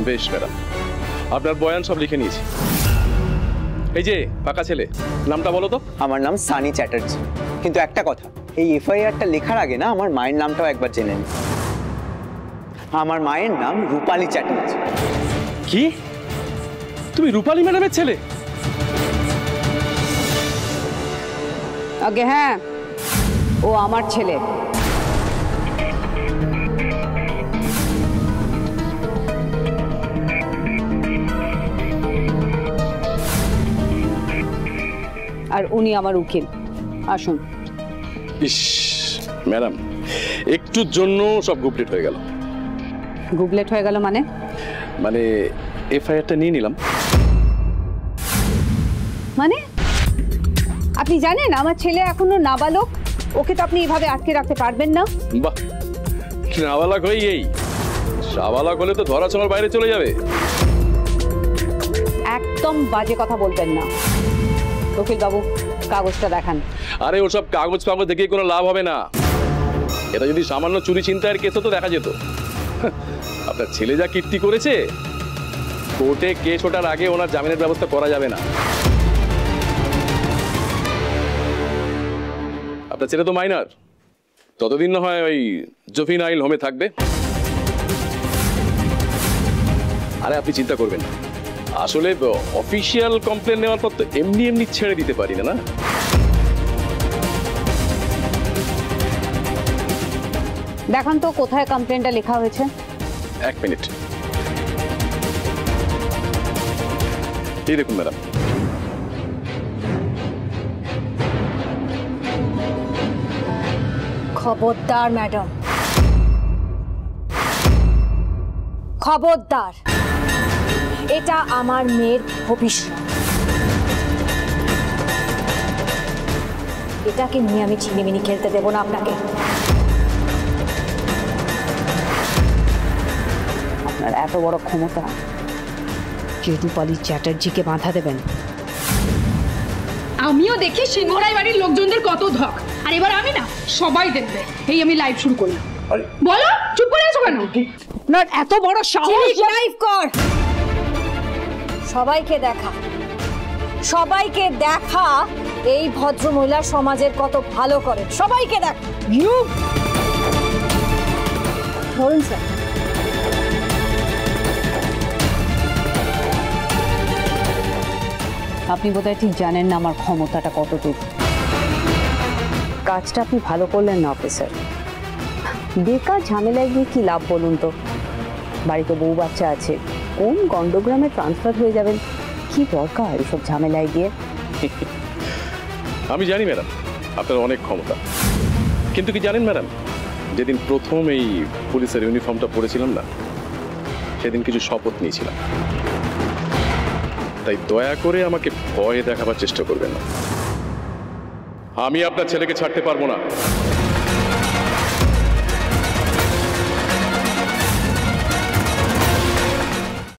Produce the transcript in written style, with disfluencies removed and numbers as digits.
বেশ ম্যাডাম, আপনার বয়ান সব লিখে নিয়েছি। এই যে পাকা ছেলে, নামটা বলো তো। আমার নাম সানি চ্যাটার্জি। কিন্তু একটা কথা, এই এফআইআরটা লেখার আগে না আমার মায়ের নামটাও একবার জেনে নিন। আমার মায়ের নাম রূপালী চ্যাটার্জি। কি? তুমি রূপালী ম্যাডামের ছেলে? আগে হ্যাঁ, ও আমার ছেলে। আর উনি আমার উকিল। আসুন। ইস ম্যাডাম, একটুর জন্য সব গুপলেট হয়ে গেল। গুবলেট হয়ে গেল মানে? মানে এফআইআরটা নিয়ে নিলাম। মানে আপনি জানেন আমার ছেলে এখনো নাবালক, ওকে তো আপনি এভাবে আটকে রাখতে পারবেন না। বাহ, নাবালক হয়ে এই সাবালক হলে তো ধরাছোঁয়ার বাইরে চলে যাবে। একদম বাজে কথা বলবেন না। উকিল বাবু, কাগজটা দেখান। আরে ওসব কাগজ ফাগজ দেখে কোনো লাভ হবে না। এটা যদি সামান্য চুরি ছিনতাইয়ের কেস হতো দেখা যেত। আপনার ছেলে যা কীর্তি করেছে, কোর্টে কেস ওঠার আগে ওনার জামিনের ব্যবস্থা করা যাবে না। আপনার ছেলে তো মাইনার, ততদিন না হয় ওই জুভেনাইল হোমে থাকবে। আরে আপনি চিন্তা করবেন না, আসলে অফিসিয়াল কমপ্লেন নেওয়ার পর তো এমনি এমনি ছেড়ে দিতে পারি না। দেখান তো কোথায় কমপ্লেনটা লেখা হয়েছে। এক মিনিট, এই দেখুন ম্যাডাম। খবরদার ম্যাডাম, খবরদার, এটা আমার মেয়ের ভবিষ্যৎ। এটাকে নিয়ে আমি ছিনিমিনি খেলতে দেব না আপনাকে। আপনার এত বড় ক্ষমতা যে রূপালী চ্যাটার্জিকে বাধা দেবেন? আমিও দেখি সিংহরাই বাড়ির লোকজনদের কত ধক, আর এবার আমি না সবাই দেখবে। এই আমি লাইভ শুরু করলাম। বলো, চুপ করে আছো কেন? না, এত বড় সাহস! লাইভ কর, সবাইকে দেখা, সবাইকে দেখা এই ভদ্র মহিলা সমাজের কত ভালো করে। সবাইকে দেখ। ধরুন স্যার। আপনি বোধহয় ঠিক জানেন না আমার ক্ষমতাটা কতটুকু। কাজটা আপনি ভালো করলেন না অফিসার। বেকার ঝামেলায় গিয়ে কি লাভ বলুন তো? বাড়িতে বউ বাচ্চা আছে, কোন গন্ডগ্রামে ট্রান্সফার হয়ে যাবেন? কি দরকার এসব ঝামেলায় গিয়ে? আমি জানি ম্যাডাম আপনার অনেক ক্ষমতা, কিন্তু কি জানেন ম্যাডাম, যেদিন প্রথম এই পুলিশের ইউনিফর্মটা পরেছিলাম না, সেদিন কিছু শপথ নিয়েছিলাম। তাই দয়া করে আমাকে ভয় দেখাবার চেষ্টা করবেন না। আমি আপনার ছেলেকে ছাড়তে পারবো না।